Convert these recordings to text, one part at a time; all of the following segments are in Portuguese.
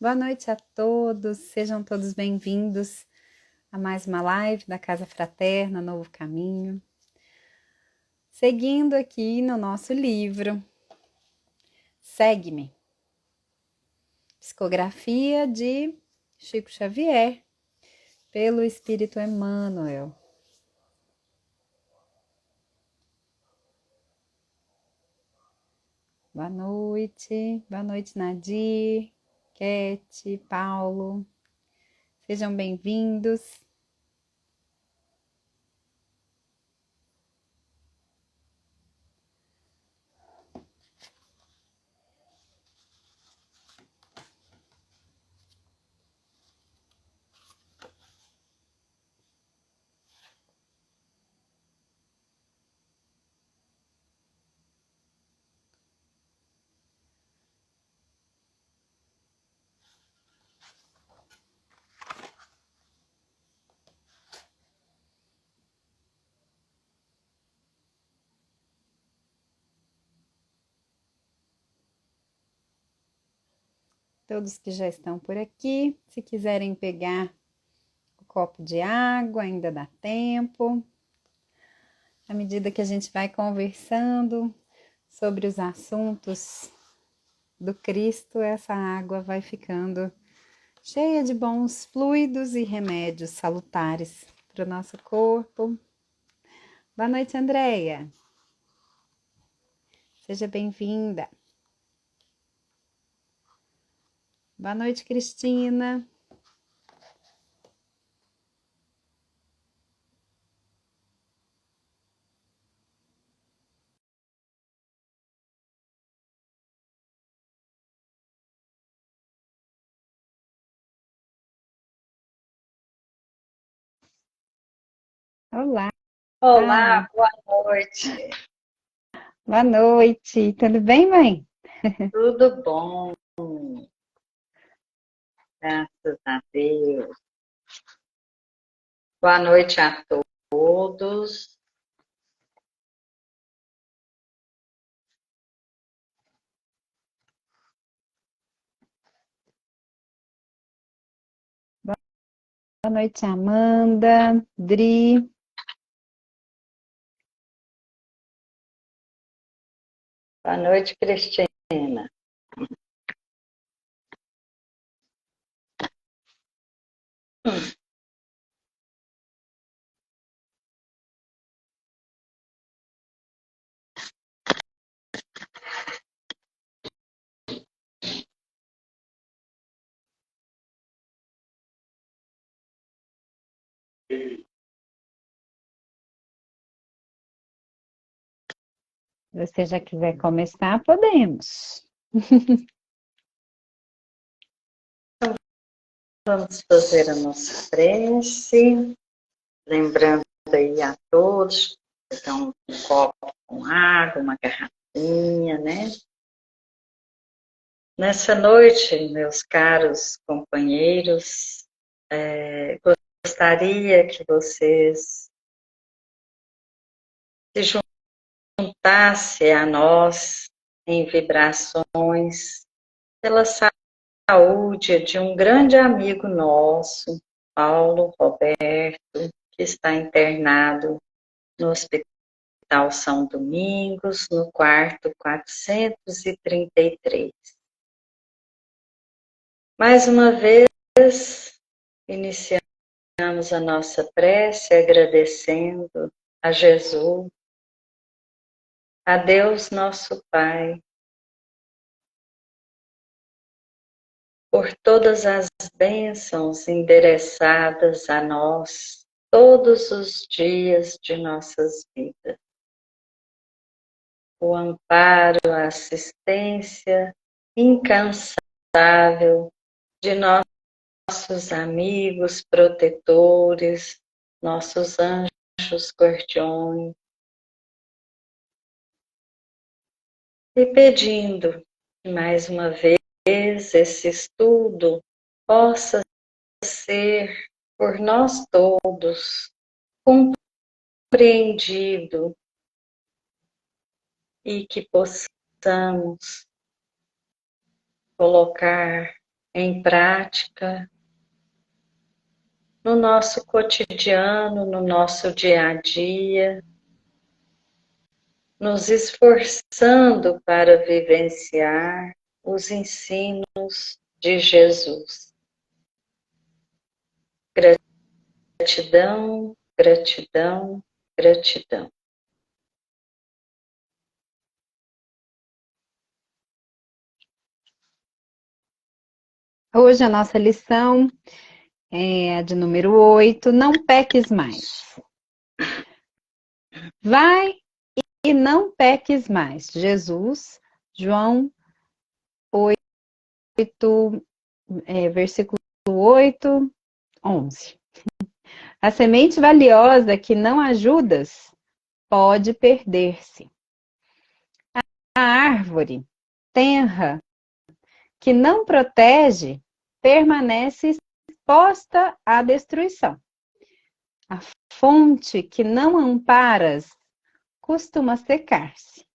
Boa noite a todos, sejam todos bem-vindos a mais uma live da Casa Fraterna, Novo Caminho. Seguindo aqui no nosso livro, Segue-me, psicografia de Chico Xavier, pelo Espírito Emmanuel. Boa noite Nadir, Kete, Paulo, sejam bem-vindos. Todos que já estão por aqui, se quiserem pegar o copo de água, ainda dá tempo. À medida que a gente vai conversando sobre os assuntos do Cristo, essa água vai ficando cheia de bons fluidos e remédios salutares para o nosso corpo. Boa noite, Andréia. Seja bem-vinda. Boa noite, Cristina. Olá. Olá, boa noite. Boa noite. Tudo bem, mãe? Tudo bom? Graças a Deus. Boa noite a todos. Boa noite, Amanda, Dri. Boa noite, Cristina. Se você já quiser começar, podemos. Vamos fazer a nossa prece. Lembrando aí a todos, então, um copo com água, uma garrafinha, né? Nessa noite, meus caros companheiros, gostaria que vocês se juntassem a nós em vibrações pela saúde de um grande amigo nosso, Paulo Roberto, que está internado no Hospital São Domingos, no quarto 433. Mais uma vez, iniciamos a nossa prece agradecendo a Jesus, a Deus nosso Pai, por todas as bênçãos endereçadas a nós todos os dias de nossas vidas. O amparo, a assistência incansável de nossos amigos protetores, nossos anjos guardiões, e pedindo que mais uma vez esse estudo possa ser por nós todos compreendido e que possamos colocar em prática, no nosso cotidiano, no nosso dia a dia, nos esforçando para vivenciar os ensinos de Jesus. Gratidão, gratidão, gratidão. Hoje a nossa lição é a de número 8, não peques mais. Vai e não peques mais. Jesus, João 8, versículo 8, 11. A semente valiosa que não ajudas pode perder-se. A árvore tenra que não protege permanece exposta à destruição. A fonte que não amparas costuma secar-se.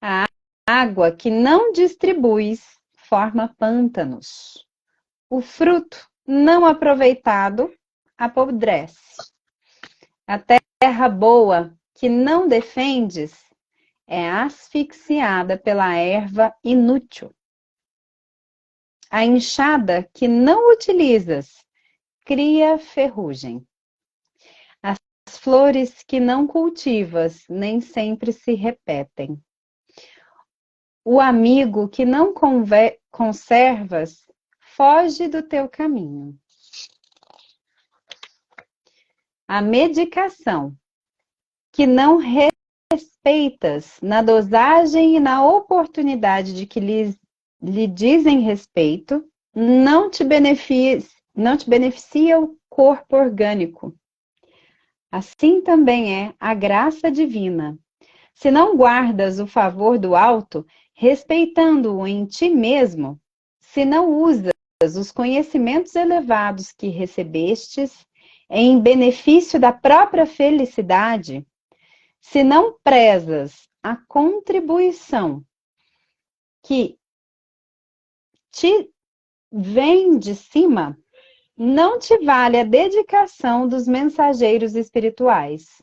A água que não distribuis forma pântanos. O fruto não aproveitado apodrece. A terra boa que não defendes é asfixiada pela erva inútil. A enxada que não utilizas cria ferrugem. As flores que não cultivas nem sempre se repetem. O amigo que não conservas foge do teu caminho. A medicação que não respeitas na dosagem e na oportunidade de que lhe dizem respeito, não te beneficia o corpo orgânico. Assim também é a graça divina. Se não guardas o favor do alto, respeitando-o em ti mesmo, se não usas os conhecimentos elevados que recebestes em benefício da própria felicidade, se não prezas a contribuição que te vem de cima, não te vale a dedicação dos mensageiros espirituais.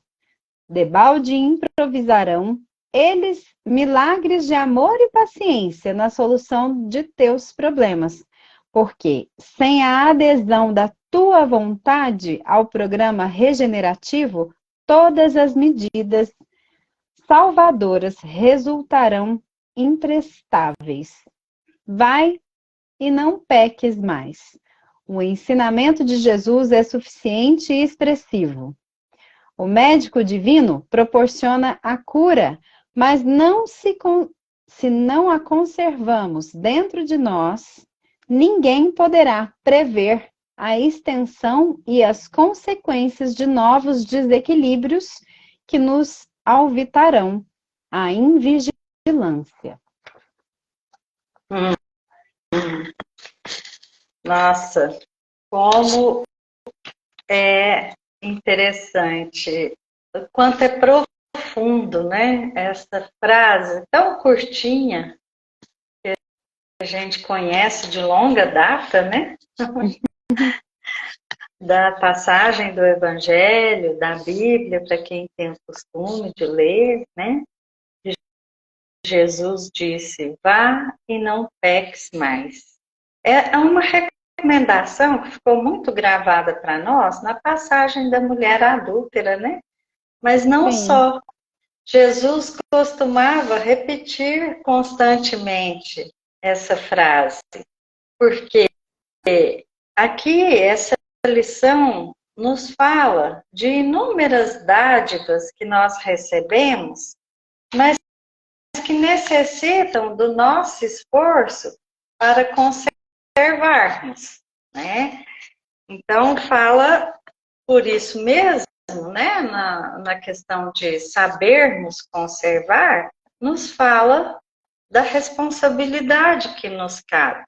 Debalde improvisarão eles milagres de amor e paciência na solução de teus problemas, porque sem a adesão da tua vontade ao programa regenerativo, todas as medidas salvadoras resultarão imprestáveis. Vai e não peques mais. O ensinamento de Jesus é suficiente e expressivo. O médico divino proporciona a cura, mas se não a conservamos dentro de nós, ninguém poderá prever a extensão e as consequências de novos desequilíbrios que nos alvitarão a invigilância. Nossa, como é interessante, o quanto é profundo, né? Essa frase tão curtinha, que a gente conhece de longa data, né? Da passagem do Evangelho, da Bíblia, para quem tem o costume de ler, né? Jesus disse, vá e não peques mais. É uma recomendação que ficou muito gravada para nós na passagem da mulher adúltera, né? Mas não Sim. só. Jesus costumava repetir constantemente essa frase, porque aqui essa lição nos fala de inúmeras dádivas que nós recebemos, mas que necessitam do nosso esforço para conservarmos, né? Então, fala por isso mesmo, né, na questão de sabermos conservar, nos fala da responsabilidade que nos cabe,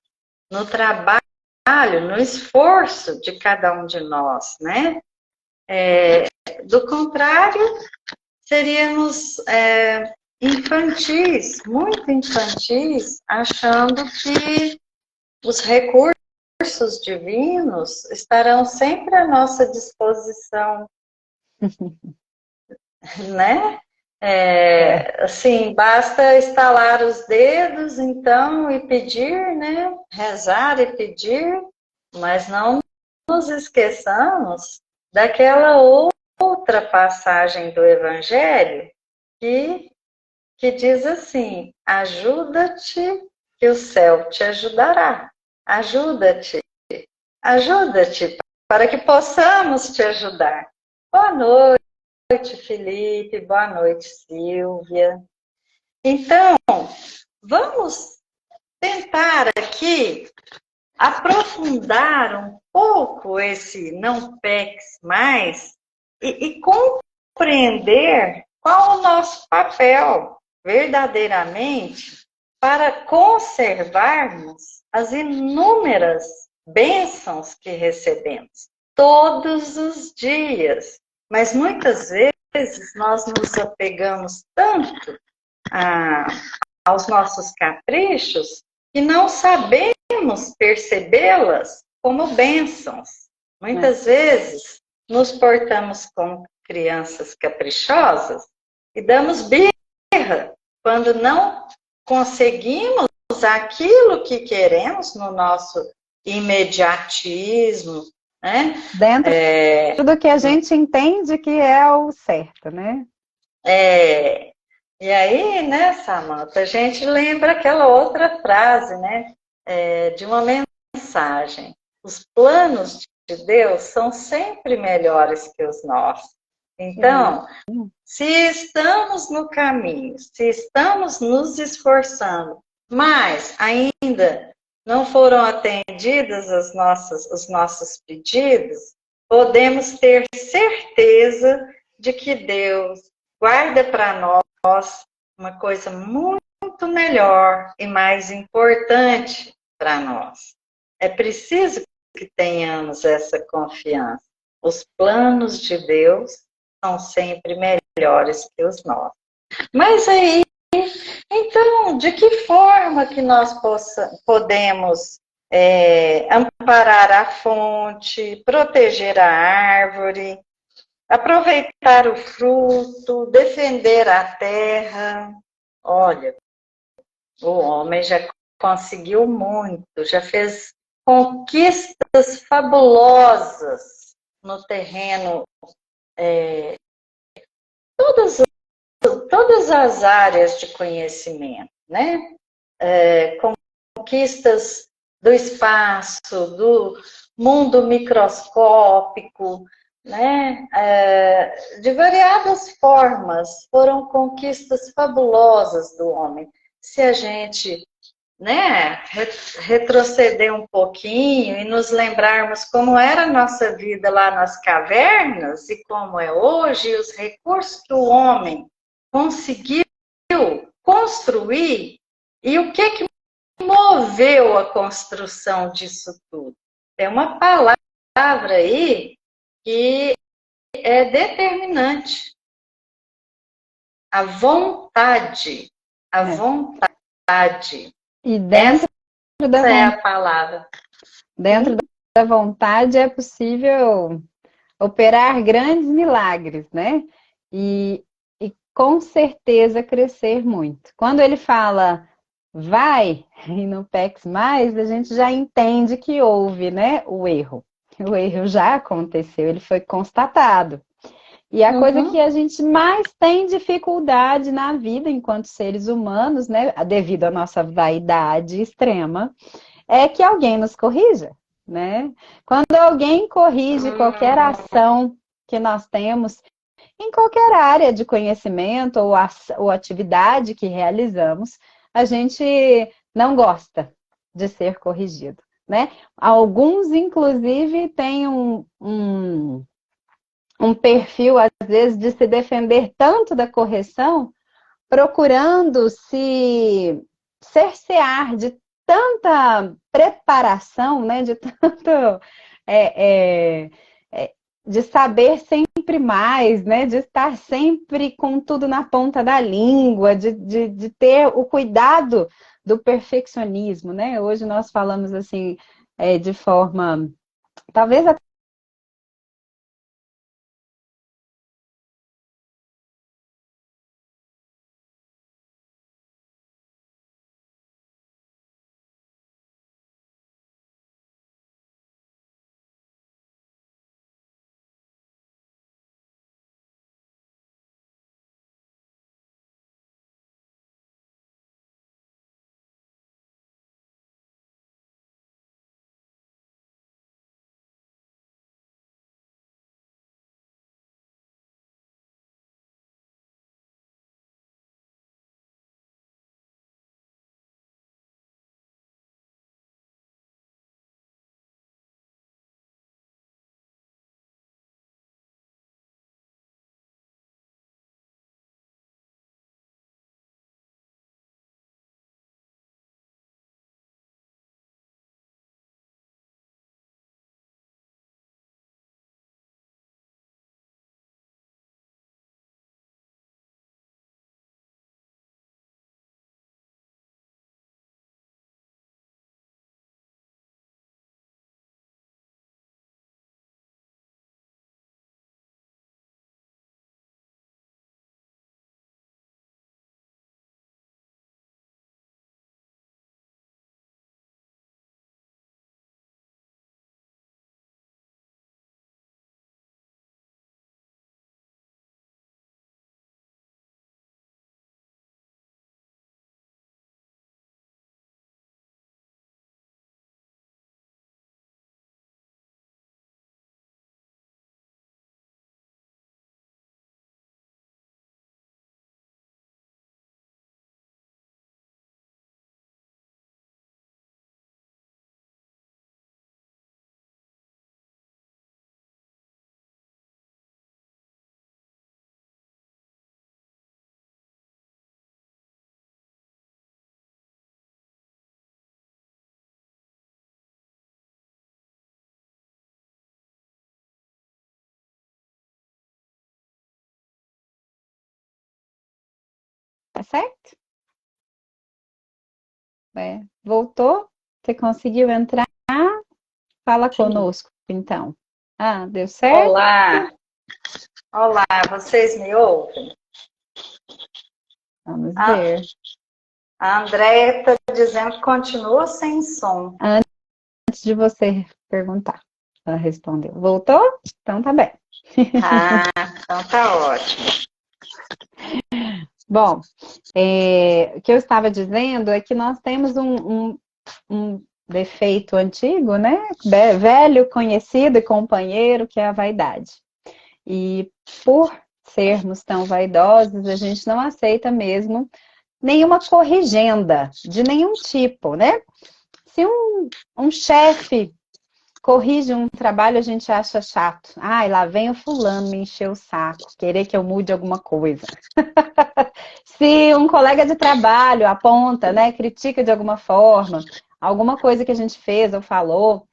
no trabalho, no esforço de cada um de nós, né? Do contrário, seríamos infantis, muito infantis, achando que os recursos divinos estarão sempre à nossa disposição, né? Assim, basta estalar os dedos, então, e pedir, né? Rezar e pedir, mas não nos esqueçamos daquela outra passagem do Evangelho que diz assim: ajuda-te, que o céu te ajudará. Ajuda-te, ajuda-te, para que possamos te ajudar. Boa noite, Felipe. Boa noite, Silvia. Então, vamos tentar aqui aprofundar um pouco esse não peques mais e compreender qual o nosso papel verdadeiramente para conservarmos as inúmeras bênçãos que recebemos todos os dias. Mas muitas vezes nós nos apegamos tanto aos nossos caprichos que não sabemos percebê-las como bênçãos. Muitas vezes nos portamos como crianças caprichosas e damos birra quando não conseguimos aquilo que queremos no nosso imediatismo, né? Dentro do que a gente entende que é o certo, né? E aí, né, Samantha, a gente lembra aquela outra frase, né, de uma mensagem. Os planos de Deus são sempre melhores que os nossos. Então, se estamos no caminho, se estamos nos esforçando, mas ainda não foram atendidos os nossos pedidos, podemos ter certeza de que Deus guarda para nós uma coisa muito melhor e mais importante para nós. É preciso que tenhamos essa confiança. Os planos de Deus são sempre melhores que os nossos. Mas aí, então, de que forma que nós podemos amparar a fonte, proteger a árvore, aproveitar o fruto, defender a terra? Olha, o homem já conseguiu muito, já fez conquistas fabulosas no terreno, todas as áreas de conhecimento, né? Conquistas do espaço, do mundo microscópico, né? De variadas formas, foram conquistas fabulosas do homem. Se a gente, né, retroceder um pouquinho e nos lembrarmos como era a nossa vida lá nas cavernas e como é hoje, e os recursos que o homem conseguiu construir, e o que moveu a construção disso tudo? Tem uma palavra aí que é determinante. A vontade. A vontade. E dentro essa é a palavra. Dentro da vontade é possível operar grandes milagres, né? E com certeza crescer muito. Quando ele fala vai e não peques mais, a gente já entende que houve, né, o erro. O erro já aconteceu, ele foi constatado. E a coisa que a gente mais tem dificuldade na vida enquanto seres humanos, né, devido à nossa vaidade extrema, é que alguém nos corrija, né? Quando alguém corrige qualquer ação que nós temos, em qualquer área de conhecimento ou atividade que realizamos, a gente não gosta de ser corrigido, né? Alguns, inclusive, têm um perfil, às vezes, de se defender tanto da correção, procurando se cercear de tanta preparação, né? De tanto... de saber sempre mais, né? De estar sempre com tudo na ponta da língua, de ter o cuidado do perfeccionismo, né? Hoje nós falamos assim, de forma, talvez até tá certo? Voltou? Você conseguiu entrar? Fala Sim. conosco, então. Ah, deu certo? Olá, olá, vocês me ouvem? Vamos A, ver. a Andréia está dizendo que continua sem som. Antes de você perguntar, ela respondeu. Voltou? Então tá bem. Ah, então tá ótimo. Bom, o que eu estava dizendo é que nós temos um defeito antigo, né? Velho, conhecido e companheiro, que é a vaidade. E por sermos tão vaidosos, a gente não aceita mesmo nenhuma corrigenda de nenhum tipo, né? Se um chefe corrige um trabalho, a gente acha chato. Ai, lá vem o fulano me encher o saco, querer que eu mude alguma coisa. Se um colega de trabalho aponta, né, critica de alguma forma, alguma coisa que a gente fez ou falou,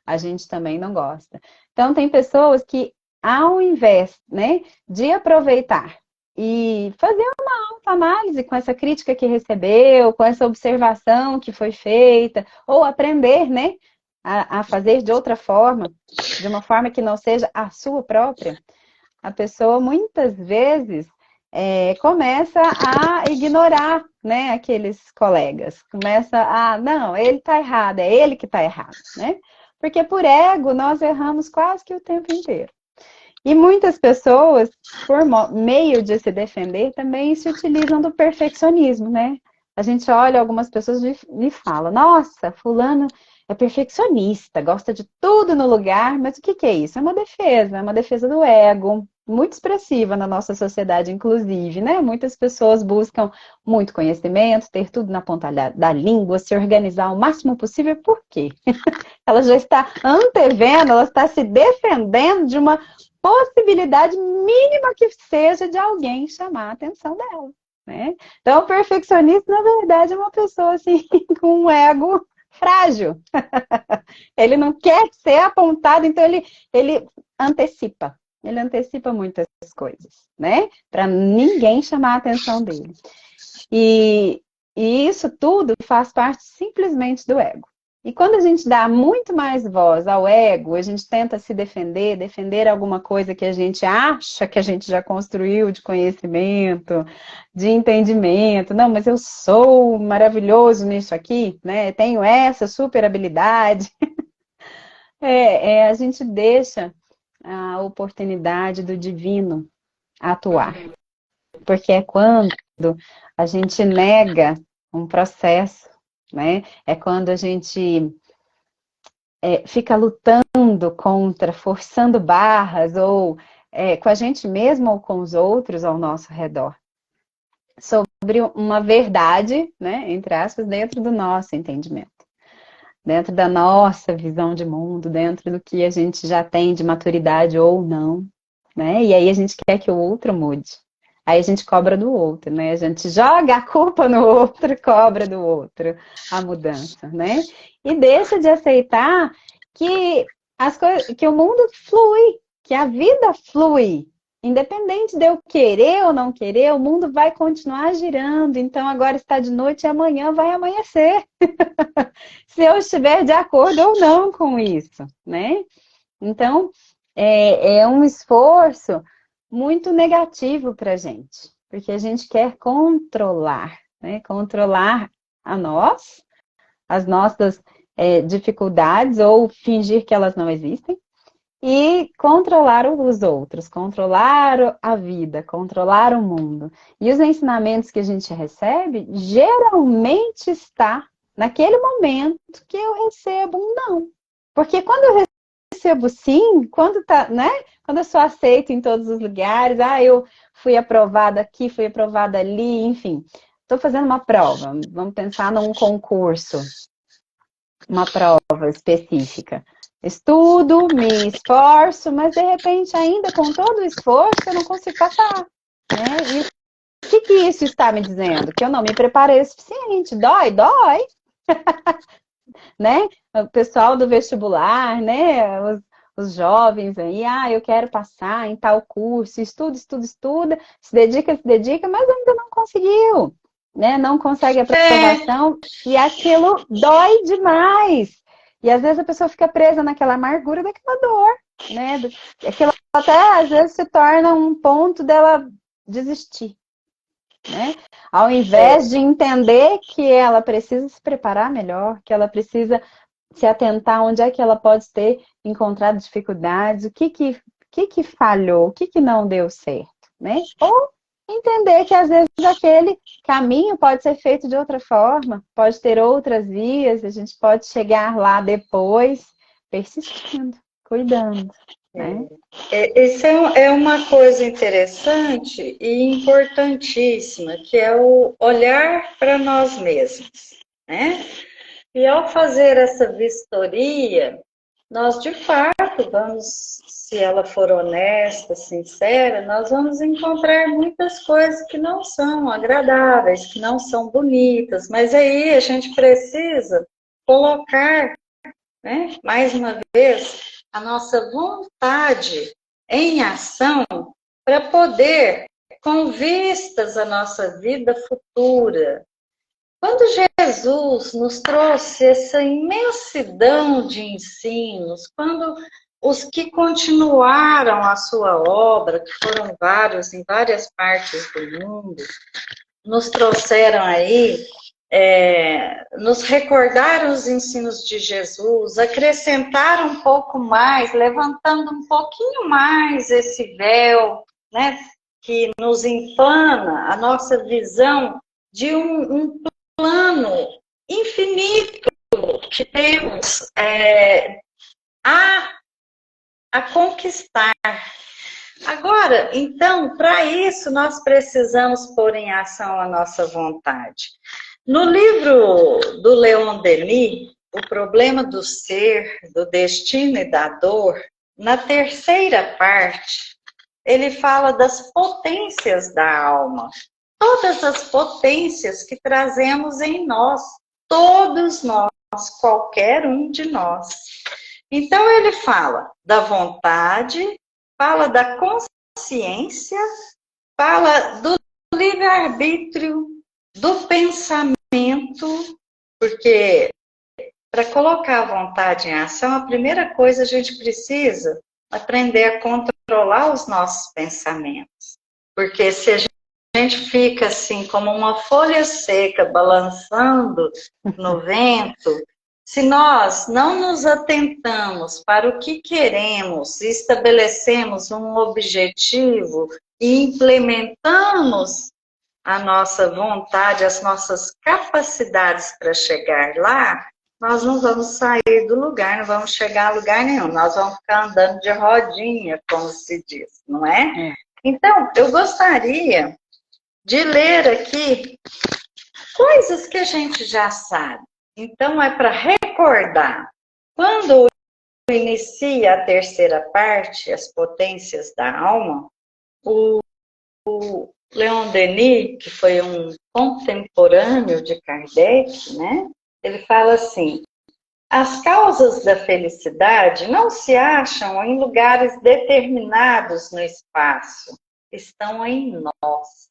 a gente também não gosta. Então, tem pessoas que, ao invés, né, de aproveitar e fazer uma autoanálise com essa crítica que recebeu, com essa observação que foi feita, ou aprender, né, a fazer de outra forma, de uma forma que não seja a sua própria, a pessoa muitas vezes começa a ignorar, né, aqueles colegas. Começa a, não, ele está errado, é ele que está errado, né? Porque por ego nós erramos quase que o tempo inteiro. E muitas pessoas, por meio de se defender, também se utilizam do perfeccionismo, né? A gente olha algumas pessoas e fala, nossa, fulano é perfeccionista, gosta de tudo no lugar, mas o que é isso? É uma defesa do ego, muito expressiva na nossa sociedade, inclusive, né? Muitas pessoas buscam muito conhecimento, ter tudo na ponta da língua, se organizar o máximo possível, por quê? Ela já está antevendo, ela está se defendendo de uma possibilidade mínima que seja de alguém chamar a atenção dela, né? Então, o perfeccionista, na verdade, é uma pessoa assim com um ego frágil. Ele não quer ser apontado, então ele antecipa. Ele antecipa muitas coisas, né? Para ninguém chamar a atenção dele. E E isso tudo faz parte simplesmente do ego. E quando a gente dá muito mais voz ao ego, a gente tenta se defender, defender alguma coisa que a gente acha que a gente já construiu de conhecimento, de entendimento. Não, mas eu sou maravilhoso nisso aqui, né? Tenho essa super habilidade. A gente deixa a oportunidade do divino atuar. Porque é quando a gente nega um processo, né? É quando a gente fica lutando contra, forçando barras, ou com a gente mesmo ou com os outros ao nosso redor, sobre uma verdade, né, entre aspas, dentro do nosso entendimento, dentro da nossa visão de mundo, dentro do que a gente já tem de maturidade ou não, né? E aí a gente quer que o outro mude. Aí a gente cobra do outro, né? A gente joga a culpa no outro, cobra do outro a mudança, né? E deixa de aceitar que as coisas, que o mundo flui, que a vida flui. Independente de eu querer ou não querer, o mundo vai continuar girando. Então agora está de noite e amanhã vai amanhecer. Se eu estiver de acordo ou não com isso, né? Então, é um esforço muito negativo para a gente, porque a gente quer controlar, né? Controlar a nós, as nossas dificuldades, ou fingir que elas não existem, e controlar os outros, controlar a vida, controlar o mundo. E os ensinamentos que a gente recebe, geralmente está naquele momento que eu recebo um não. Porque quando eu recebo sim, quando tá, né? Quando eu sou aceita em todos os lugares, eu fui aprovada aqui, fui aprovada ali, enfim. Estou fazendo uma prova, vamos pensar num concurso, uma prova específica. Estudo, me esforço, mas de repente, ainda com todo o esforço, eu não consigo passar, né? E o que isso está me dizendo? Que eu não me preparei o suficiente. Dói, dói, né? O pessoal do vestibular, né? Os jovens aí, eu quero passar em tal curso, estuda, estuda, estuda, se dedica, mas ainda não conseguiu, né? Não consegue a aprovação e aquilo dói demais. E às vezes a pessoa fica presa naquela amargura daquela dor, né? Aquilo até às vezes se torna um ponto dela desistir, né? Ao invés de entender que ela precisa se preparar melhor, que ela precisa se atentar onde é que ela pode ter encontrado dificuldades, o que falhou, o que não deu certo, né? Ou entender que às vezes aquele caminho pode ser feito de outra forma, pode ter outras vias, a gente pode chegar lá depois, persistindo, cuidando, né? Isso é uma coisa interessante e importantíssima, que é o olhar para nós mesmos, né? E ao fazer essa vistoria, nós de fato vamos, se ela for honesta, sincera, nós vamos encontrar muitas coisas que não são agradáveis, que não são bonitas, mas aí a gente precisa colocar, né, mais uma vez, a nossa vontade em ação para poder, com vistas à nossa vida futura. Quando Jesus nos trouxe essa imensidão de ensinos, quando os que continuaram a sua obra, que foram vários em várias partes do mundo, nos trouxeram aí, nos recordaram os ensinos de Jesus, acrescentaram um pouco mais, levantando um pouquinho mais esse véu, né, que nos empana a nossa visão de um plano infinito que temos a conquistar. Agora, então, para isso, nós precisamos pôr em ação a nossa vontade. No livro do Leon Denis, O Problema do Ser, do Destino e da Dor, na terceira parte, ele fala das potências da alma. Todas as potências que trazemos em nós, todos nós, qualquer um de nós. Então, ele fala da vontade, fala da consciência, fala do livre-arbítrio, do pensamento porque para colocar a vontade em ação, a primeira coisa a gente precisa aprender a controlar os nossos pensamentos. Porque se a gente fica assim como uma folha seca balançando no vento, se nós não nos atentamos para o que queremos, estabelecemos um objetivo e implementamos a nossa vontade, as nossas capacidades para chegar lá, nós não vamos sair do lugar, não vamos chegar a lugar nenhum, nós vamos ficar andando de rodinha, como se diz, não é? Então, eu gostaria de ler aqui coisas que a gente já sabe. Então, é para recordar. Quando inicia a terceira parte, as potências da alma, o Leon Denis, que foi um contemporâneo de Kardec, né? Ele fala assim: as causas da felicidade não se acham em lugares determinados no espaço, estão em nós.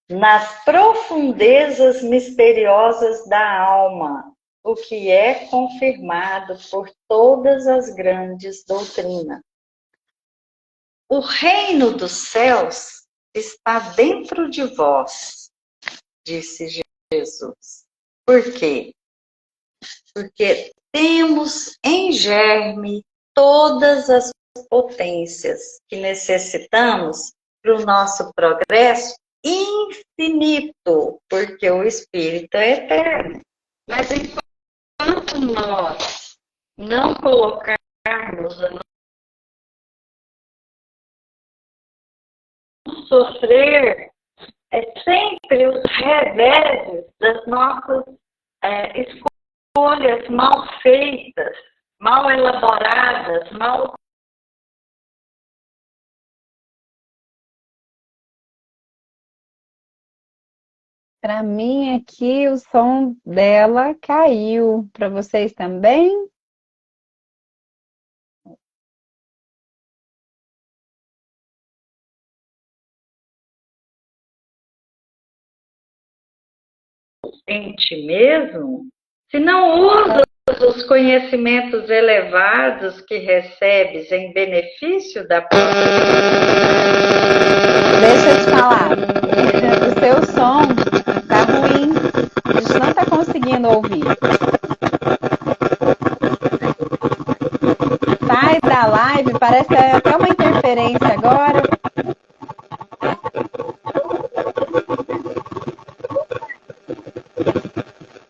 Nas profundezas misteriosas da alma, o que é confirmado por todas as grandes doutrinas. O reino dos céus está dentro de vós, disse Jesus. Por quê? Porque temos em germe todas as potências que necessitamos para o nosso progresso infinito, porque o Espírito é eterno. Mas enquanto nós não colocarmos a não sofrer sempre os reveses das nossas escolhas mal feitas, mal elaboradas, mal. Para mim aqui o som dela caiu. Para vocês também? Em ti mesmo, se não usas os conhecimentos elevados que recebes em benefício da própria. Deixa eu te falar. O seu som tá ruim. A gente não tá conseguindo ouvir. Sai da live, parece até uma interferência agora.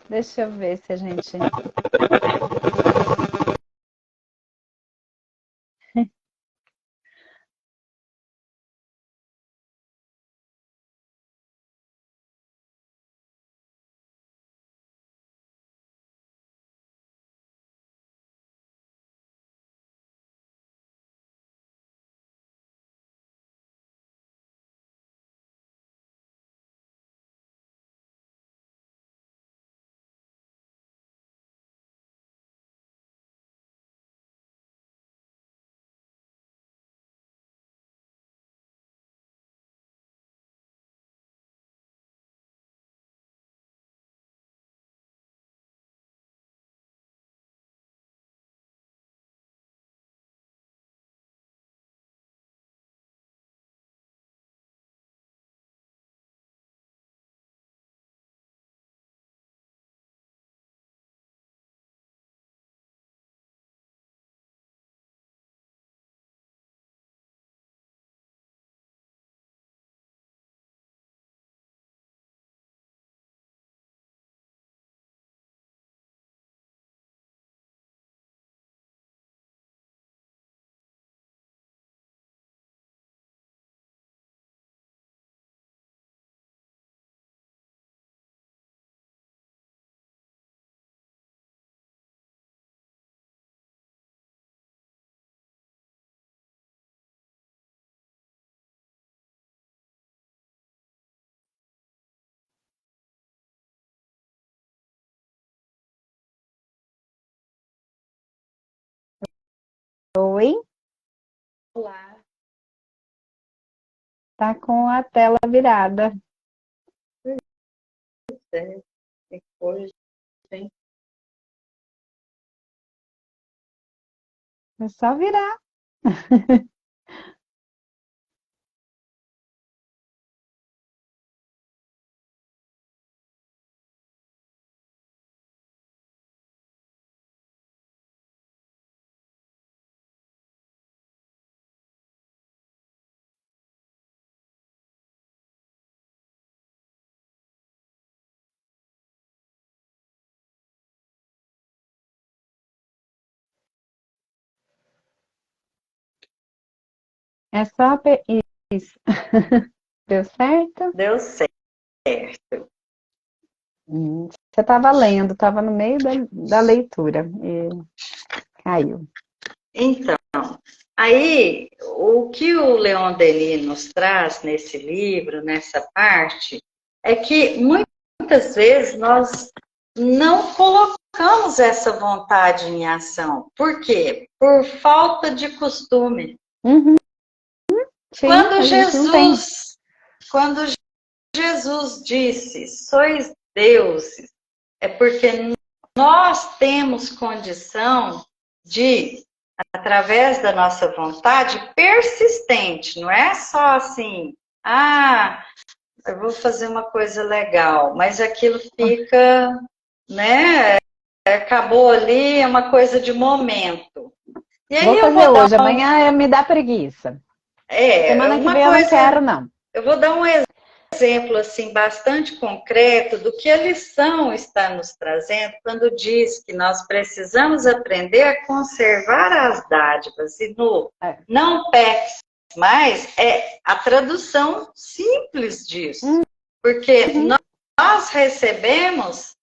Deixa eu ver se a gente. Oi? Olá. Tá com a tela virada. Que coisa, hein? É só virar. É só isso. Deu certo? Deu certo. Você estava lendo, estava no meio da leitura e caiu. Então, aí, o que o Leon Denis nos traz nesse livro, nessa parte, é que muitas vezes nós não colocamos essa vontade em ação. Por quê? Por falta de costume. Uhum. Sim, Quando a gente não tem. Quando Jesus disse, sois deuses, é porque nós temos condição de, através da nossa vontade persistente, não é só assim, eu vou fazer uma coisa legal, mas aquilo fica, né, acabou ali, é uma coisa de momento. E aí Vou eu fazer vou dar hoje, amanhã me dá preguiça. Semana que uma vem eu não coisa, quero, não. eu vou dar um exemplo assim bastante concreto do que a lição está nos trazendo quando diz que nós precisamos aprender a conservar as dádivas e no É. não peques mais é a tradução simples disso, porque nós recebemos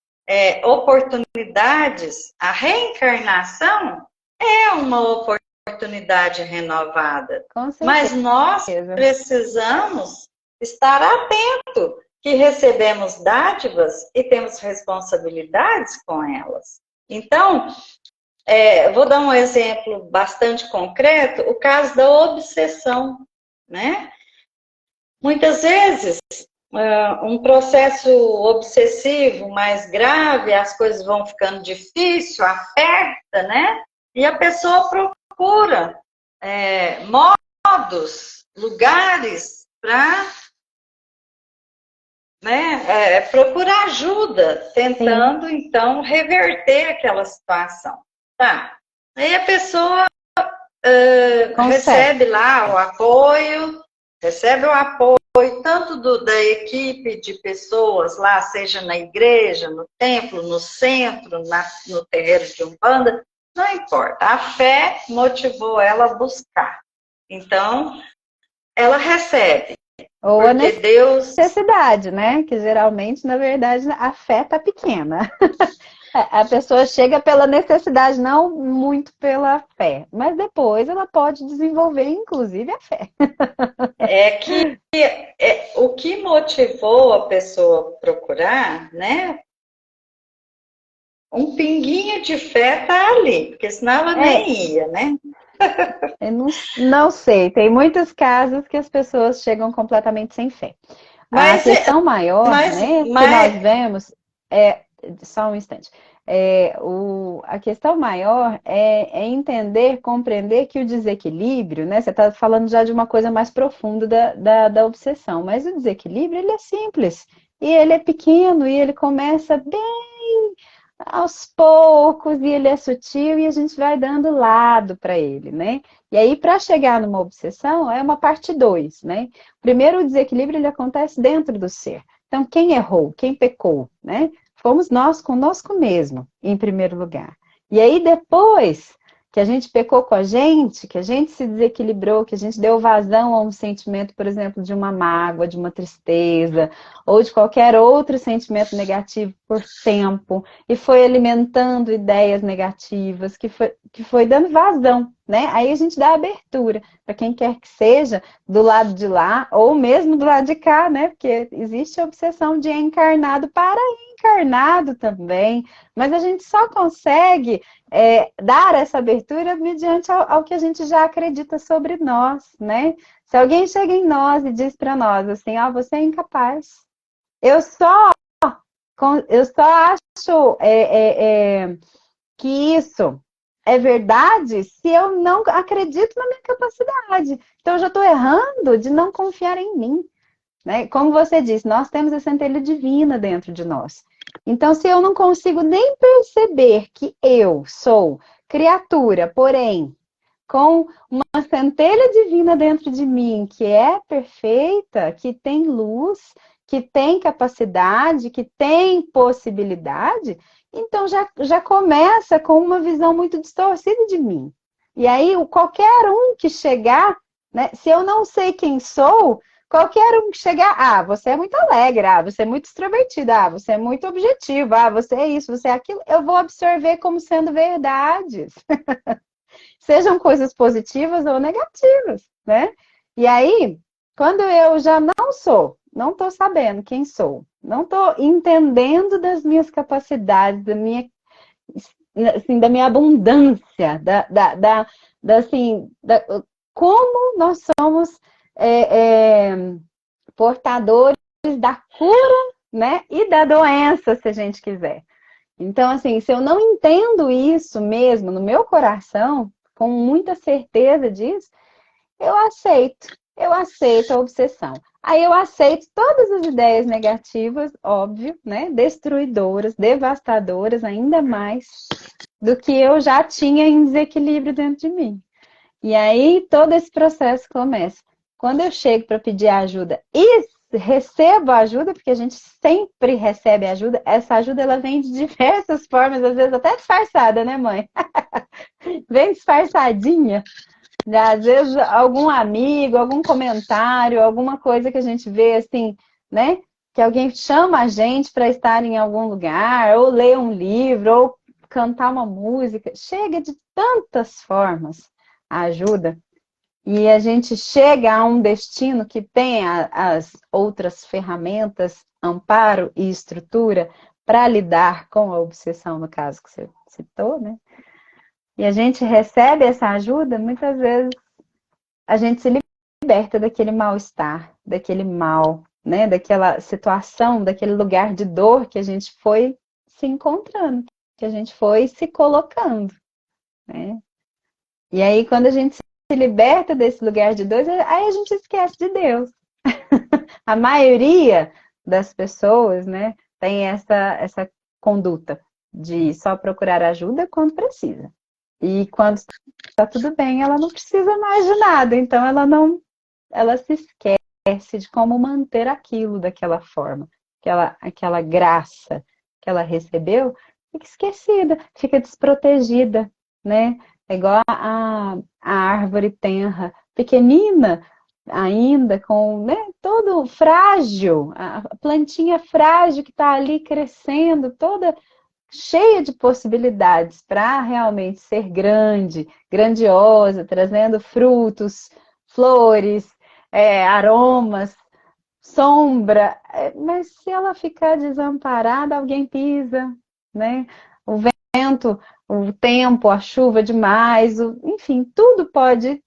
oportunidades, a reencarnação é uma oportunidade renovada, Com mas nós certeza. precisamos estar atento que recebemos dádivas e temos responsabilidades com elas. Então, vou dar um exemplo bastante concreto, o caso da obsessão, né? Muitas vezes, um processo obsessivo mais grave, as coisas vão ficando difíceis, aperta, né? E a pessoa procura modos, lugares para procurar ajuda, tentando, então, reverter aquela situação. Tá. Aí a pessoa recebe lá o apoio, recebe o apoio tanto da equipe de pessoas lá, seja na igreja, no templo, no centro, no terreiro de Umbanda, não importa. A fé motivou ela a buscar. Então, ela recebe. Ou porque Deus... necessidade, né? Que geralmente, na verdade, a fé tá pequena. A pessoa chega pela necessidade, não muito pela fé. Mas depois ela pode desenvolver, inclusive, a fé. O que motivou a pessoa a procurar, né? Um pinguinho de fé tá ali, porque senão ela nem ia, né? Eu não sei, tem muitos casos que as pessoas chegam completamente sem fé. A questão maior, né, que nós vemos só um instante. A questão maior é entender, compreender que o desequilíbrio, né? Você está falando já de uma coisa mais profunda da obsessão, mas o desequilíbrio ele é simples e ele é pequeno e ele começa bem aos poucos e ele é sutil e a gente vai dando lado para ele, né? E aí, para chegar numa obsessão, é uma parte 2, né? Primeiro, o desequilíbrio ele acontece dentro do ser. Então, quem errou, quem pecou, né? Fomos nós conosco mesmo, em primeiro lugar. E aí, depois que a gente pecou com a gente, que a gente se desequilibrou, que a gente deu vazão a um sentimento, por exemplo, de uma mágoa, de uma tristeza, ou de qualquer outro sentimento negativo por tempo, e foi alimentando ideias negativas, que foi dando vazão, né? Aí a gente dá abertura para quem quer que seja, do lado de lá, ou mesmo do lado de cá, né? Porque existe a obsessão de encarnado para encarnado também, mas a gente só consegue dar essa abertura mediante ao que a gente já acredita sobre nós, né? Se alguém chega em nós e diz para nós assim, você é incapaz, eu só eu só acho que isso é verdade se eu não acredito na minha capacidade. Então, eu já estou errando de não confiar em mim. Né? Como você disse, nós temos a centelha divina dentro de nós. Então, se eu não consigo nem perceber que eu sou criatura, porém, com uma centelha divina dentro de mim, que é perfeita, que tem luz, que tem capacidade, que tem possibilidade, então já começa com uma visão muito distorcida de mim. E aí, qualquer um que chegar, né, se eu não sei quem sou, qualquer um que chegar, você é muito alegre, você é muito extrovertida, você é muito objetiva, você é isso, você é aquilo, eu vou absorver como sendo verdades. Sejam coisas positivas ou negativas, né? E aí, quando eu já não estou sabendo quem sou, não estou entendendo das minhas capacidades, da minha abundância, como nós somos portadores da cura, né? E da doença, se a gente quiser. Então, assim, se eu não entendo isso mesmo no meu coração, com muita certeza disso, eu aceito a obsessão. Aí eu aceito todas as ideias negativas, óbvio, né? Destruidoras, devastadoras, ainda mais do que eu já tinha em desequilíbrio dentro de mim. E aí todo esse processo começa. Quando eu chego para pedir ajuda e recebo ajuda, porque a gente sempre recebe ajuda, essa ajuda ela vem de diversas formas, às vezes até disfarçada, né, mãe? Vem disfarçadinha. Às vezes algum amigo, algum comentário, alguma coisa que a gente vê assim, né? Que alguém chama a gente para estar em algum lugar, ou ler um livro, ou cantar uma música. Chega de tantas formas a ajuda. E a gente chega a um destino que tem as outras ferramentas, amparo e estrutura para lidar com a obsessão, no caso que você citou, né? E a gente recebe essa ajuda, muitas vezes a gente se liberta daquele mal-estar, daquele mal, né? Daquela situação, daquele lugar de dor que a gente foi se encontrando, que a gente foi se colocando, né? E aí, quando a gente se liberta desse lugar de dor, aí a gente esquece de Deus. A maioria das pessoas, né, tem essa conduta de só procurar ajuda quando precisa. E quando está tudo bem, ela não precisa mais de nada. Então ela se esquece de como manter aquilo daquela forma, aquela graça que ela recebeu, fica esquecida, fica desprotegida, né? É igual a árvore tenra, pequenina ainda, com, né, todo frágil, a plantinha frágil que está ali crescendo, toda cheia de possibilidades para realmente ser grande, grandiosa, trazendo frutos, flores, aromas, sombra. Mas se ela ficar desamparada, alguém pisa, né? O vento, o tempo, a chuva demais, enfim, tudo pode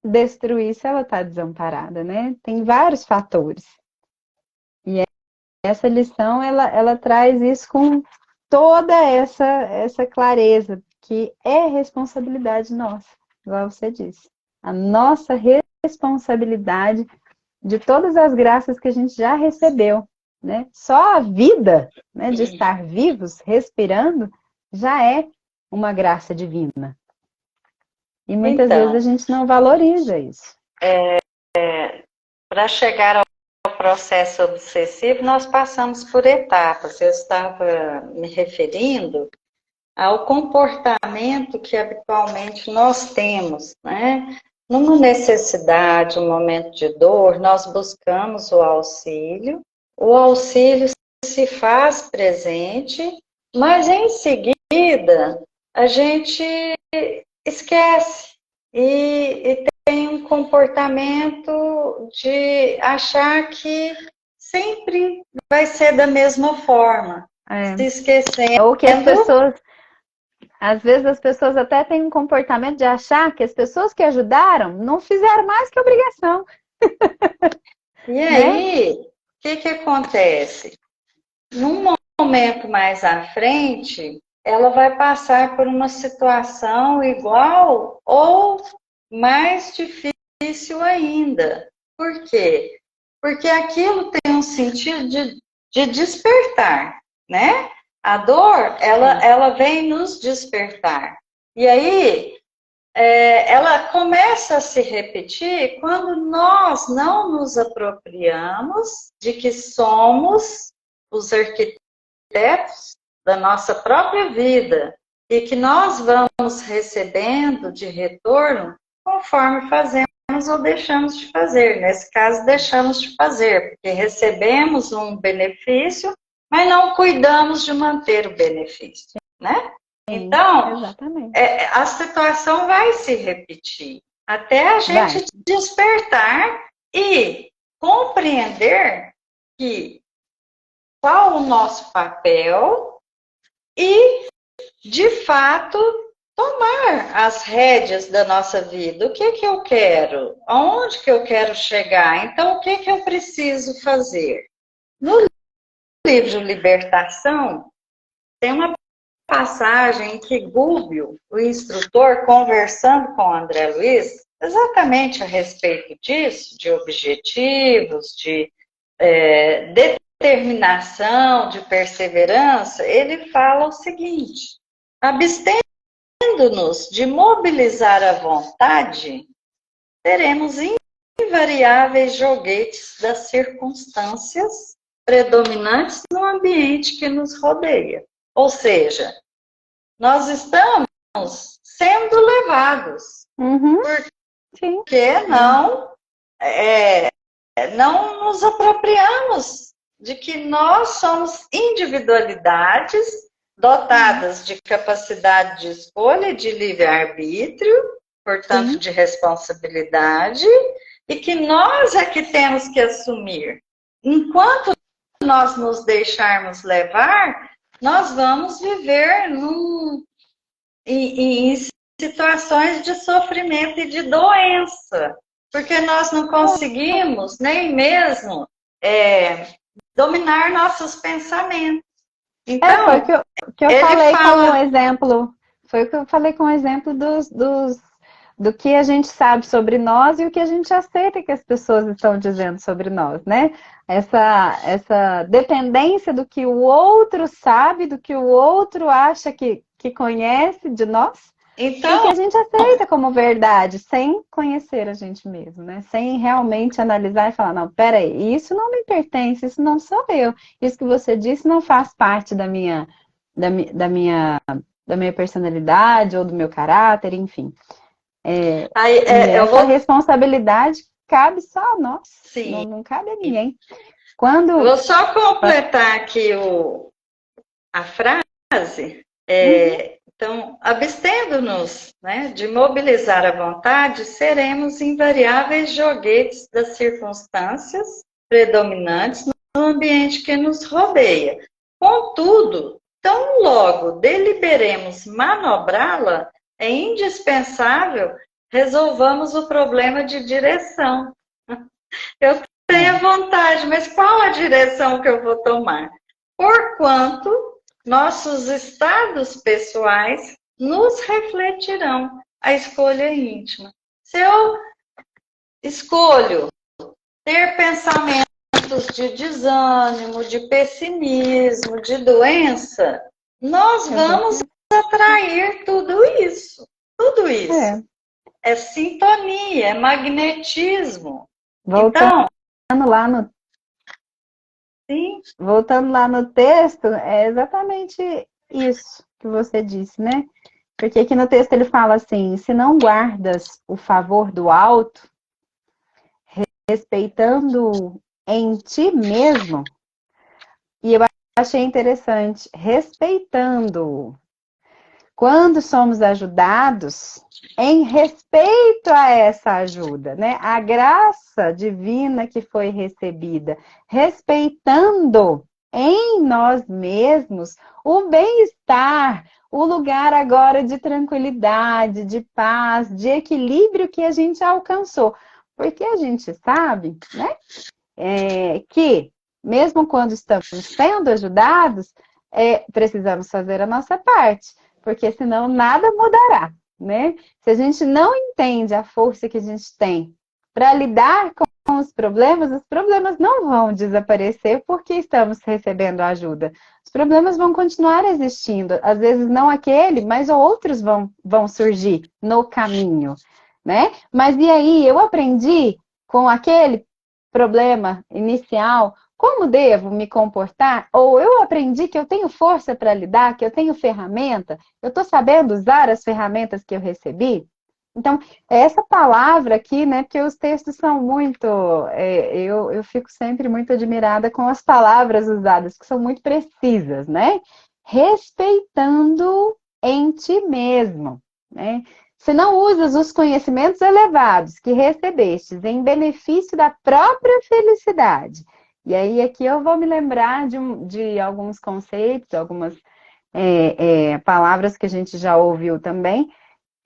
destruir se ela está desamparada, né? Tem vários fatores. E essa lição, ela traz isso com toda essa clareza, que é responsabilidade nossa, igual você disse. A nossa responsabilidade de todas as graças que a gente já recebeu, né? Só a vida, né, de estar vivos, respirando, já é uma graça divina. E muitas vezes a gente não valoriza isso. Para chegar ao processo obsessivo, nós passamos por etapas. Eu estava me referindo ao comportamento que habitualmente nós temos, né? Numa necessidade, um momento de dor, nós buscamos o auxílio se faz presente, mas em seguida a gente esquece e tem um comportamento de achar que sempre vai ser da mesma forma, se esquecendo. Ou que as pessoas, às vezes as pessoas até têm um comportamento de achar que as pessoas que ajudaram não fizeram mais que obrigação. E aí, o que acontece? Num momento mais à frente, ela vai passar por uma situação igual ou mais difícil ainda. Por quê? Porque aquilo tem um sentido de despertar, né? A dor, ela vem nos despertar. E aí, ela começa a se repetir quando nós não nos apropriamos de que somos os arquitetos da nossa própria vida e que nós vamos recebendo de retorno conforme fazemos ou deixamos de fazer. Nesse caso, deixamos de fazer, porque recebemos um benefício, mas não cuidamos de manter o benefício, né? Então, a situação vai se repetir até a gente despertar e compreender que qual o nosso papel e, de fato, tomar as rédeas da nossa vida. O que que eu quero? Aonde que eu quero chegar? Então, o que que eu preciso fazer? No livro Libertação, tem uma passagem em que Gubbio, o instrutor, conversando com André Luiz, exatamente a respeito disso, de objetivos, de determinação, de perseverança, ele fala o seguinte: abstendo-nos de mobilizar a vontade, teremos invariáveis joguetes das circunstâncias predominantes no ambiente que nos rodeia. Ou seja, nós estamos sendo levados. Porque não nos apropriamos de que nós somos individualidades dotadas de capacidade de escolha e de livre-arbítrio, portanto, de responsabilidade, e que nós é que temos que assumir. Enquanto nós nos deixarmos levar, nós vamos viver em situações de sofrimento e de doença, porque nós não conseguimos nem mesmo dominar nossos pensamentos. Então, foi que eu falei com um exemplo. Foi o que eu falei com o exemplo do que a gente sabe sobre nós e o que a gente aceita que as pessoas estão dizendo sobre nós, né? Essa dependência do que o outro sabe, do que o outro acha que conhece de nós, então, e que a gente aceita como verdade, sem conhecer a gente mesmo, né? Sem realmente analisar e falar, não, peraí, isso não me pertence, isso não sou eu. Isso que você disse não faz parte da minha personalidade ou do meu caráter, enfim. Essa responsabilidade cabe só a nós. Sim. Não cabe a ninguém. Vou só completar aqui a frase. Então, abstendo-nos, né, de mobilizar a vontade, seremos invariáveis joguetes das circunstâncias predominantes no ambiente que nos rodeia. Contudo, tão logo deliberemos manobrá-la, é indispensável resolvamos o problema de direção. Eu tenho a vontade, mas qual a direção que eu vou tomar? Porquanto nossos estados pessoais nos refletirão a escolha íntima. Se eu escolho ter pensamentos de desânimo, de pessimismo, de doença, nós vamos atrair tudo isso. Tudo isso. É sintonia, é magnetismo. Voltando lá no texto, é exatamente isso que você disse, né? Porque aqui no texto ele fala assim: se não guardas o favor do alto, respeitando em ti mesmo, e eu achei interessante, respeitando. Quando somos ajudados, em respeito a essa ajuda, né? A graça divina que foi recebida, respeitando em nós mesmos o bem-estar, o lugar agora de tranquilidade, de paz, de equilíbrio que a gente alcançou. Porque a gente sabe, né? Que mesmo quando estamos sendo ajudados, precisamos fazer a nossa parte, porque senão nada mudará, né? Se a gente não entende a força que a gente tem para lidar com os problemas não vão desaparecer porque estamos recebendo ajuda. Os problemas vão continuar existindo, às vezes não aquele, mas outros vão surgir no caminho, né? Mas e aí, eu aprendi com aquele problema inicial, como devo me comportar? Ou eu aprendi que eu tenho força para lidar, que eu tenho ferramenta, eu estou sabendo usar as ferramentas que eu recebi? Então, essa palavra aqui, né? Porque os textos são muito. Eu fico sempre muito admirada com as palavras usadas, que são muito precisas, né? Respeitando em ti mesmo, né? Se não usas os conhecimentos elevados que recebestes em benefício da própria felicidade. E aí, aqui eu vou me lembrar de alguns conceitos, algumas palavras que a gente já ouviu também,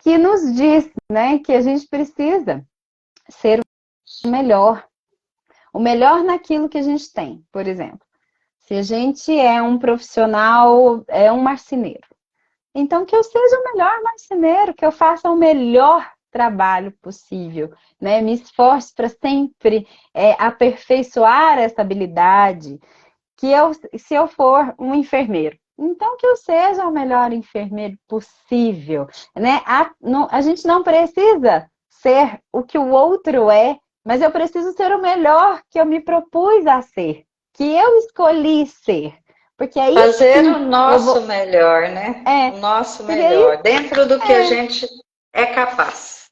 que nos diz, né, que a gente precisa ser o melhor naquilo que a gente tem. Por exemplo, se a gente é um profissional, é um marceneiro, então que eu seja o melhor marceneiro, que eu faça o melhor trabalho possível, né? Me esforce para sempre aperfeiçoar essa habilidade, se eu for um enfermeiro, então que eu seja o melhor enfermeiro possível, né? A gente não precisa ser o que o outro é, mas eu preciso ser o melhor que eu me propus a ser, que eu escolhi ser. Porque aí fazer sim, o nosso melhor, né? O nosso melhor, aí, dentro do que a gente é capaz.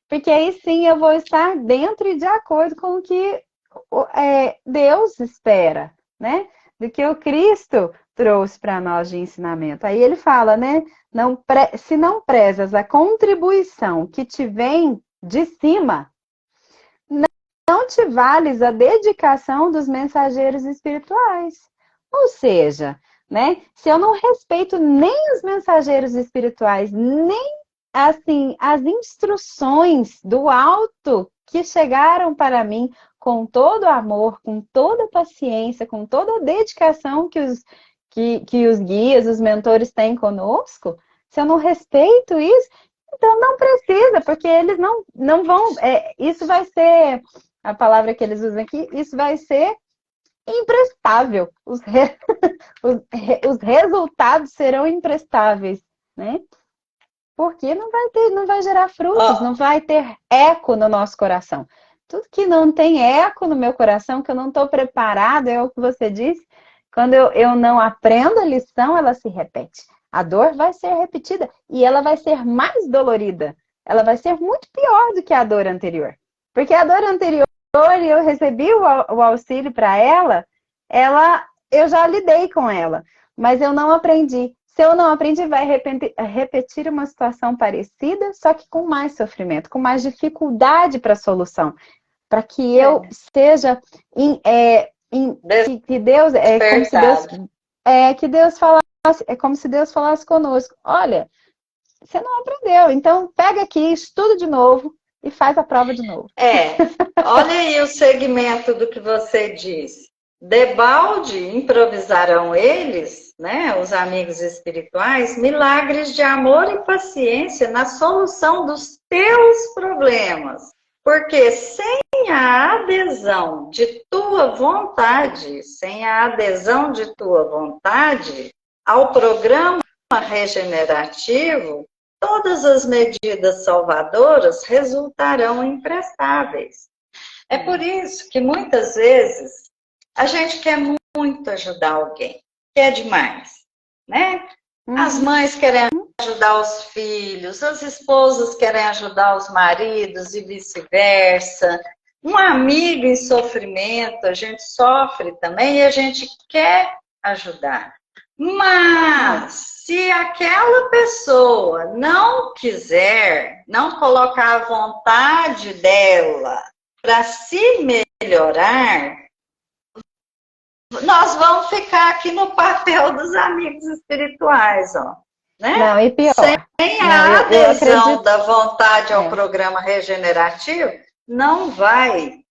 Porque aí sim eu vou estar dentro e de acordo com o que Deus espera, né? Do que o Cristo trouxe para nós de ensinamento. Aí ele fala, né? Se não prezas a contribuição que te vem de cima, não te vales a dedicação dos mensageiros espirituais. Ou seja, né? Se eu não respeito nem os mensageiros espirituais, nem assim as instruções do alto que chegaram para mim com todo o amor, com toda a paciência, com toda a dedicação que os guias, os mentores têm conosco, se eu não respeito isso, então não precisa, porque eles não vão. Isso vai ser a palavra que eles usam aqui, isso vai ser imprestável. Os resultados serão imprestáveis, né? Porque não vai gerar frutos, não vai ter eco no nosso coração. Tudo que não tem eco no meu coração, que eu não estou preparado, é o que você disse. Quando eu não aprendo a lição, ela se repete. A dor vai ser repetida e ela vai ser mais dolorida. Ela vai ser muito pior do que a dor anterior. Porque a dor anterior, eu recebi o auxílio para eu já lidei com ela, mas eu não aprendi. Se eu não aprendi, vai repetir uma situação parecida, só que com mais sofrimento, com mais dificuldade para a solução. Para que eu seja que Deus que Deus falasse, é como se Deus falasse conosco. Olha, você não aprendeu, então pega aqui, estuda de novo e faz a prova de novo. Olha aí o segmento do que você disse. Debalde improvisarão eles, né, os amigos espirituais, milagres de amor e paciência na solução dos teus problemas. Porque sem a adesão de tua vontade, ao programa regenerativo, todas as medidas salvadoras resultarão imprestáveis. É por isso que muitas vezes a gente quer muito ajudar alguém, quer demais, né? As mães querem ajudar os filhos, as esposas querem ajudar os maridos e vice-versa. Um amigo em sofrimento, a gente sofre também e a gente quer ajudar. Mas se aquela pessoa não quiser, não colocar a vontade dela para se melhorar, nós vamos ficar aqui no papel dos amigos espirituais, ó. Né? Não, e pior. Sem a adesão da vontade ao programa regenerativo, não vai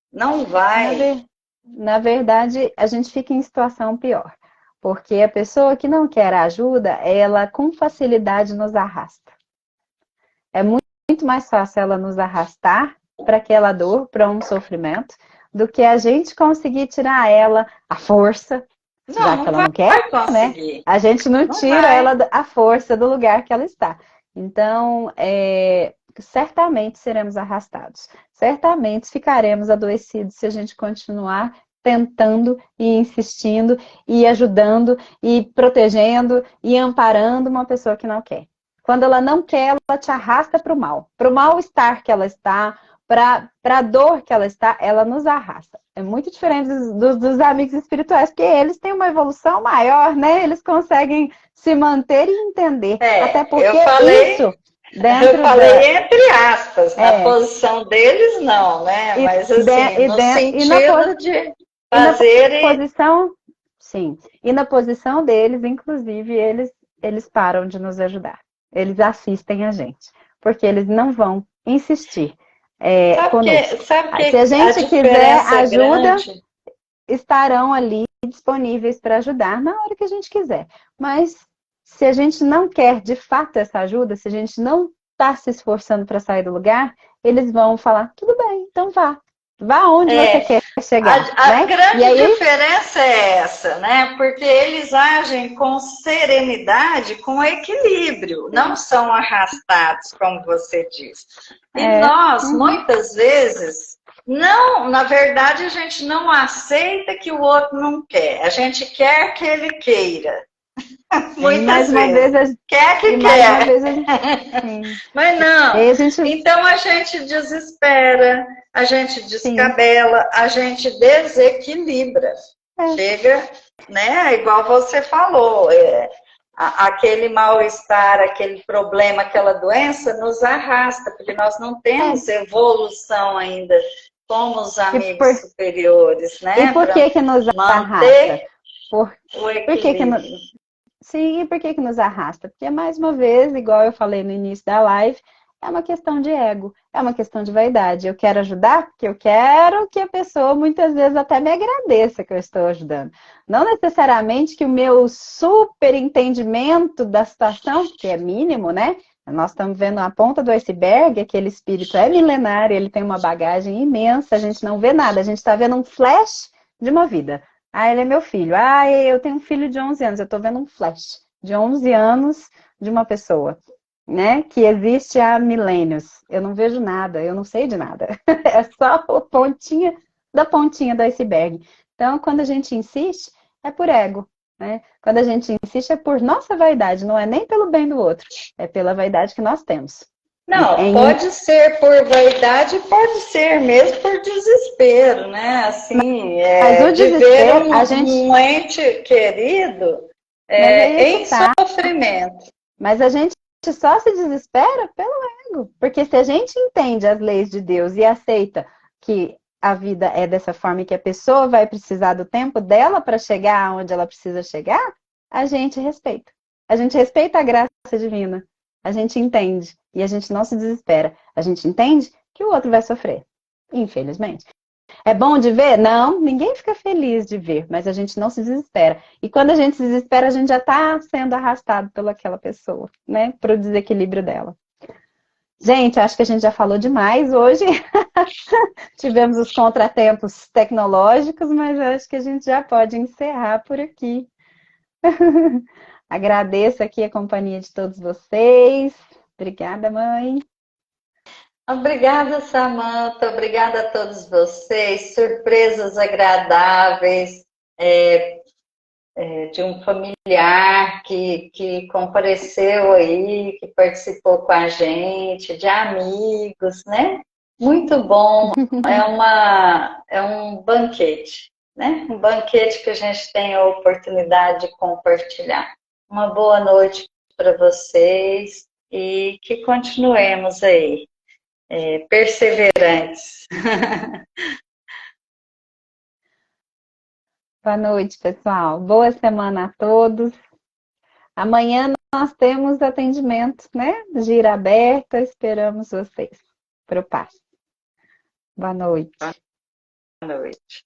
na verdade, a gente fica em situação pior. Porque a pessoa que não quer ajuda, ela com facilidade nos arrasta. É muito mais fácil ela nos arrastar para aquela dor, para um sofrimento, do que a gente conseguir tirar ela à força, Não, já que não ela não quer, vai né? conseguir. A gente não Não tira vai. ela à força do lugar que ela está. Então, certamente seremos arrastados. Certamente ficaremos adoecidos se a gente continuar tentando e insistindo e ajudando e protegendo e amparando uma pessoa que não quer. Quando ela não quer, ela te arrasta para o mal-estar que ela está, para a dor que ela está, ela nos arrasta. É muito diferente dos amigos espirituais, porque eles têm uma evolução maior, né? Eles conseguem se manter e entender. Até porque isso, Eu dentro da. falei entre aspas, na É, posição deles não, né? e, Mas assim, no e na, sentido de e na fazer. posição, sim. E na posição deles, inclusive, eles param de nos ajudar. Eles assistem a gente, porque eles não vão insistir conosco. Sabe Se a que a gente quiser diferença é ajuda, grande? estarão ali disponíveis para ajudar na hora que a gente quiser. Mas se a gente não quer de fato essa ajuda, se a gente não está se esforçando para sair do lugar, eles vão falar: tudo bem, então vá. Vá onde você É, quer chegar, a né? E grande aí, diferença é essa, né? Porque eles agem com serenidade, com equilíbrio, não são arrastados, como você diz. E nós, uhum, muitas vezes, não, na verdade, a gente não aceita que o outro não quer, a gente quer que ele queira, e muitas vezes. Quer que mais uma quer. vez, sim. Mas E não. aí a gente, Então a gente desespera, a gente sim, descabela, a gente desequilibra. é, Chega, né? Igual você falou, aquele mal-estar, aquele problema, aquela doença nos arrasta, porque nós não é. temos evolução ainda como os E amigos por, superiores, e né? por Para que nos arrasta? manter Por, o por que que, equilíbrio. sim, e por que que nos arrasta? Porque, mais uma vez, igual eu falei no início da live, é uma questão de ego, é uma questão de vaidade. Eu quero ajudar porque eu quero que a pessoa muitas vezes até me agradeça que eu estou ajudando. Não necessariamente que o meu super entendimento da situação, que é mínimo, né? Nós estamos vendo a ponta do iceberg, aquele espírito é milenário, ele tem uma bagagem imensa, a gente não vê nada, a gente está vendo um flash de uma vida. Ah, ele é meu filho. Ah, eu tenho um filho de 11 anos. Eu estou vendo um flash de 11 anos de uma pessoa, né? Que existe há milênios. Eu não vejo nada, eu não sei de nada. É só a pontinha da pontinha do iceberg. Então, quando a gente insiste, é por ego, né? Quando a gente insiste, é por nossa vaidade, não é nem pelo bem do outro, é pela vaidade que nós temos. Não, pode ser por vaidade, pode ser mesmo por desespero, né? Assim, Mas o de ver desespero, a gente. um ente querido Mas aí que em tá. sofrimento. Mas a gente só se desespera pelo ego. Porque se a gente entende as leis de Deus e aceita que a vida é dessa forma e que a pessoa vai precisar do tempo dela para chegar onde ela precisa chegar, a gente respeita. A gente respeita a graça divina. A gente entende e a gente não se desespera. A gente entende que o outro vai sofrer, infelizmente. É bom de ver? Não, ninguém fica feliz de ver, mas a gente não se desespera. E quando a gente se desespera, a gente já está sendo arrastado pelaquela pessoa, né? Para o desequilíbrio dela. Gente, acho que a gente já falou demais hoje. Tivemos os contratempos tecnológicos, mas acho que a gente já pode encerrar por aqui. Agradeço aqui a companhia de todos vocês. Obrigada, mãe. Obrigada, Samantha. Obrigada a todos vocês. Surpresas agradáveis de um familiar que compareceu aí, que participou com a gente, de amigos, né? Muito bom. É um banquete, né? Um banquete que a gente tem a oportunidade de compartilhar. Uma boa noite para vocês e que continuemos aí, perseverantes. Boa noite, pessoal. Boa semana a todos. Amanhã nós temos atendimento, né? Gira aberta, esperamos vocês para o passe. Boa noite. Boa noite.